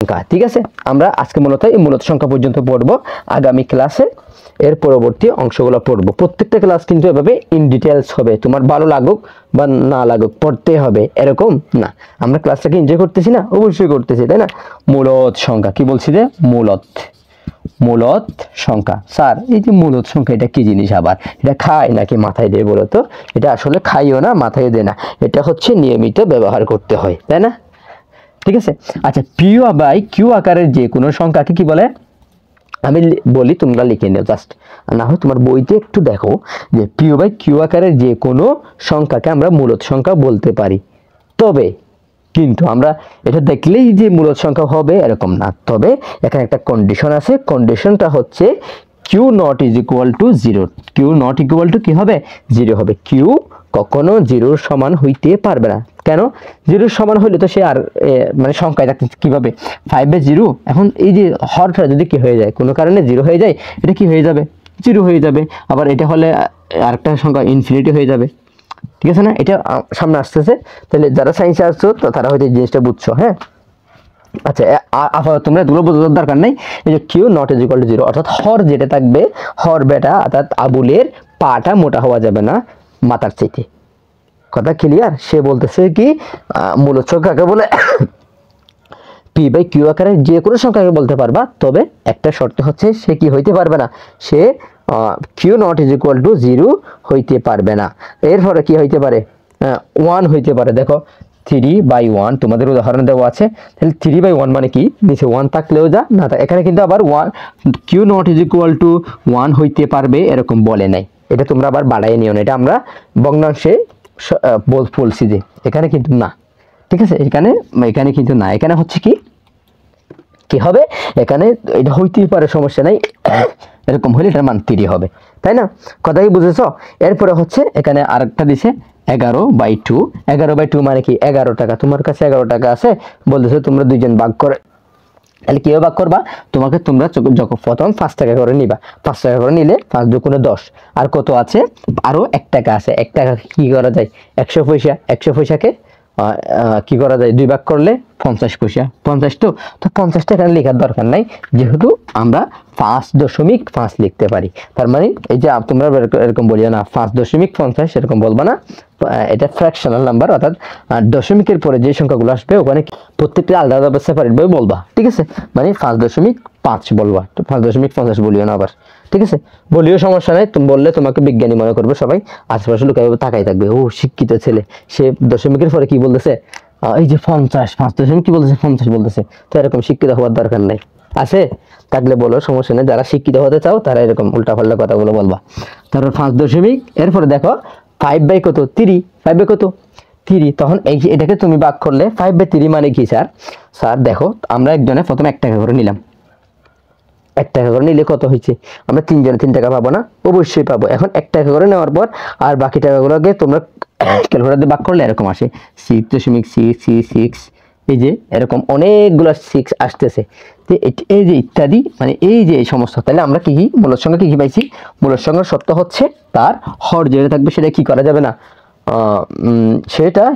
সংখ্যা। ঠিক আছে, আমরা আজকে মূলত এই মূলত সংখ্যা পর্যন্ত পড়বো। আগামী ক্লাসে এর পরবর্তী অংশগুলো পড়বো। প্রত্যেকটা ক্লাস কিন্তু এভাবে ইন ডিটেলস হবে, তোমার ভালো লাগুক বা না লাগুক পড়তে হবে এরকম না। আমরা ক্লাসটাকে এনজয় করতেছি না? অবশ্যই করতেছি, তাই না? মূলত সংখ্যা কি বলছি যে মূলত সংখ্যা। স্যার এই যে মূলত সংখ্যা এটা কি জিনিস, আবার এটা খায় নাকি মাথায় দেয় বলো তো? এটা আসলে খাইও না, মাথায় দেয় না, এটা হচ্ছে নিয়মিত ব্যবহার করতে হয়, তাই না? ঠিক আছে, আচ্ছা, পি বাই কিউ আকারের যে কোনো সংখ্যাকে কি বলে? আমি বলি, তোমরা লিখে নিও জাস্ট, না হয় তোমার বইতে একটু দেখো যে পি বাই কিউ আকারের যে কোনো সংখ্যাকে আমরা মূলত সংখ্যা বলতে পারি। তবে কিন্তু আমরা এটা দেখলেই যে মূলত সংখ্যা হবে এরকম না, তবে এখানে একটা কন্ডিশন আছে। কন্ডিশনটা হচ্ছে q not is equal to zero. Q not equal to কি হবে? জিরো হবে। কিউ কখনো জিরোর সমান হইতে পারবে না। কেন? জিরোর সমান হইলে তো সে আর মানে সংখ্যায় থাকতে কিভাবে? 5/0। এখন এই যে হরটা যদি কি হয়ে যায়, কোনো কারণে জিরো হয়ে যায়, এটা কি হয়ে যাবে? জিরো হয়ে যাবে। আবার এটা হলে আরেকটা সংখ্যা ইনফিনিটি হয়ে যাবে। ঠিক আছে না? এটা সামনে আসতেছে। তাহলে যারা সায়েন্সে আসছো তো তারা হয়তো এই জিনিসটা বুঝছো। হ্যাঁ, আচ্ছা, আপাতত তোমরা এগুলো বোঝার দরকার নেই। এই যে q not is equal to zero, অর্থাৎ হর যেটা থাকবে, হর বেটা অর্থাৎ আবুলের পাটা মোটা হওয়া যাবে না মাথার চাইতে। কথা ক্লিয়ার? সে বলতেছে কি মূলত সংখ্যাকে বলে পি বাই কিউ আকারে যে কোনো সংখ্যাকে বলতে পারবা, তবে একটা শর্ত হচ্ছে সে কি হইতে পারবে না? সে q not is equal to zero হইতে পারবে না। এরপরে কি হইতে পারে? 1 হইতে পারে। দেখো 3/1 তোমাদের উদাহরণ দেওয়া আছে। তাহলে 3/1 মানে কি? নিচে 1 থাকলেও যা না, এখানে কিন্তু আবার 1 q not is equal to 1 হইতে পারবে এরকম বলে নাই। এটা তোমরা আবার বাড়াই নিও না, এটা আমরা ভগ্নাংশে বলছি যে, এখানে কিন্তু না। ঠিক আছে, এখানে কিন্তু না, এখানে হচ্ছে কি হবে? এখানে এটা হইতেই পারে, সমস্যা নাই, এরকম হলে এটার মান 3 হবে, তাই না? কথা কি বুঝেছ? এরপরে হচ্ছে এখানে আরেকটা দিছে 11/2। 11/2 মানে কি? 11 টাকা। তোমার কাছে 11 টাকা আছে, বলতেছে তোমরা দুইজন ভাগ করে। তাহলে কিভাবে ভাগ করবা? তোমরা যখন প্রথম 5 টাকা করে নিবা। 5 টাকা করে নিলে 5 দুগুণে 10। আর কত আছে? আরো 1 টাকা আছে। 1 টাকা কি করা যায়? 100 পয়সা। 100 পয়সাকে কি করা যায়? 2 ভাগ করলে 50 পয়সা। 50 তো 50টা এখানে লেখার দরকার নাই, যেহেতু আমরা 5.5 লিখতে পারি। তার মানে এই যে তোমরা এরকম বলিও না 5.50 এরকম বলবা না। এটা ফ্র্যাকশনাল নাম্বার, অর্থাৎ দশমিকের পরে যে সংখ্যাগুলো আসবে ওখানে প্রত্যেকটা আলাদা আলাদা সেপারেট ভাবে বলবা। ঠিক আছে, মানে 5.5 বলবা, তো 5.50 বলিও না আবার। ঠিক আছে, বলিও সমস্যা নাই, তুমি বললে তোমাকে বিজ্ঞানী মনে করবে সবাই, আশেপাশে লোক এভাবে তাকাই থাকবে, ও শিক্ষিত ছেলে, সে দশমিকের পরে কি বলতেছে? এই যে 50, 5 কি বলতেছে? 50 বলতেছে। তো এরকম শিক্ষিত হওয়ার দরকার নাই। আছে থাকলে বলো, সমস্যা নেই। যারা শিক্ষিত হতে চাও তারা এরকম উল্টাপাল্টা কথাগুলো বলবা। তারপর 5 এরপরে দেখো 5 কত? 3। 5 কত? 3। তখন এটাকে তুমি ভাগ করলে 5/3 মানে কি স্যার দেখো, আমরা একজনে প্রথম 1 টাকা করে নিলাম। 1 টাকা করে নিলে কত হয়েছে? আমরা 3 জনে 3 টাকা পাবো না? অবশ্যই পাবো। এখন 1 টাকা করে নেওয়ার পর আর বাকি টাকাগুলোকে তোমরা ক্যালকুলেটর দিয়ে ভাগ করলে এরকম আসে 6.666। এই যে এরকম অনেকগুলো 6 আসতেছে। তো এই যে ইত্যাদি, মানে এই যে এই সমস্ত। তাহলে আমরা কি মূলত সংখ্যা কি পাইছি? মূলত সংখ্যার সত্য হচ্ছে তার হর যেটা থাকবে সেটা কি করা যাবে না,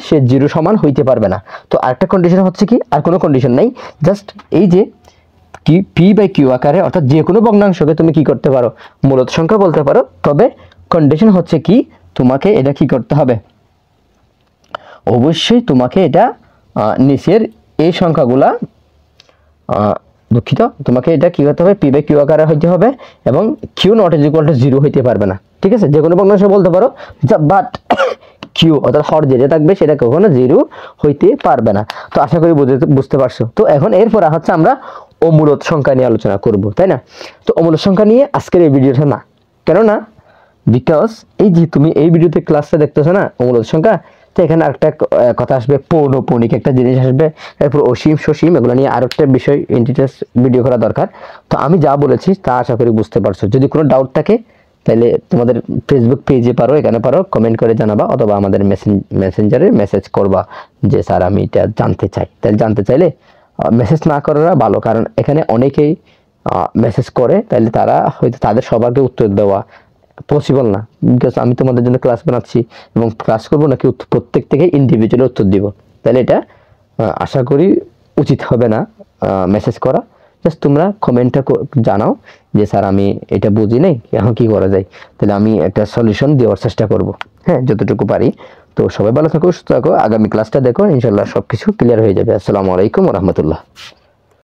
সে জিরো সমান হইতে পারবে না। তো আরেকটা কন্ডিশন হচ্ছে কি? আর কোনো কন্ডিশন নাই, জাস্ট এই যে পি বাই কিউ আকারে, অর্থাৎ যে কোনো ভগ্নাংশকে তুমি কি করতে পারো? মূলত সংখ্যা বলতে পারো। তবে কন্ডিশন হচ্ছে কি? তোমাকে এটা কি করতে হবে? অবশ্যই তোমাকে এটা নিচের এই সংখ্যাগুলা, দুঃখিত, তোমাকে এটা কি করতে হবে? পি বাই কিউ আকারে হইতে হবে এবং q not is equal to zero হইতে পারবে না। ঠিক আছে, যে কোনো ভগ্নাংশ বলতে পারো, বাট কিউ অর্থাৎ হর যেটা থাকবে সেটা কখনো জিরো হইতে পারবে না। তো আশা করি বুঝতে পারছো। তো এখন এরপর হচ্ছে আমরা অমূলত সংখ্যা নিয়ে আলোচনা করব, তাই না? তো অমূলত সংখ্যা নিয়ে আজকের এই ভিডিওটা না, কেননা বিকজ এই যে তুমি এই ভিডিওতে ক্লাসটা দেখতেছো না অমূলত সংখ্যা, তো এখানে আরেকটা কথা আসবে, পৌনঃপুনিক একটা জিনিস আসবে, এরপর অসীম সসীম, এগুলো নিয়ে আরো একটা বিষয় ইন ডিটেইলস ভিডিও করা দরকার। তো আমি যা বলেছি তা আশা করি বুঝতে পারছো। যদি কোনো ডাউট থাকে তাহলে তোমাদের ফেসবুক পেজে পারো, এখানে পারো, কমেন্ট করে জানাবা, অথবা আমাদের মেসেঞ্জারে মেসেজ করবা যে স্যার আমি এটা জানতে চাই। তাহলে জানতে চাইলে মেসেজ না করাটা ভালো, কারণ এখানে অনেকেই মেসেজ করে, তাহলে তারা হয়তো তাদের সবাইকে উত্তর দেওয়া পসিবল না। বিকজ আমি তোমাদের জন্য ক্লাস বানাচ্ছি এবং ক্লাস করবো নাকি প্রত্যেক থেকে ইন্ডিভিজুয়ালি উত্তর দিব, তাহলে এটা আশা করি উচিত হবে না। মেসেজ করা, জাস্ট তোমরা কমেন্টটা জানাও যে স্যার আমি এটা বুঝি নাই, এখন কি করা যায়, তাহলে আমি একটা সলিউশন দেওয়ার চেষ্টা করব, হ্যাঁ যতটুকু পারি। তো সবাই ভালো থাকো, সুস্থ থাকো, আগামী ক্লাসটা দেখো, ইনশাল্লাহ সবকিছু ক্লিয়ার হয়ে যাবে। আসসালামু আলাইকুম ওয়া রাহমাতুল্লাহ।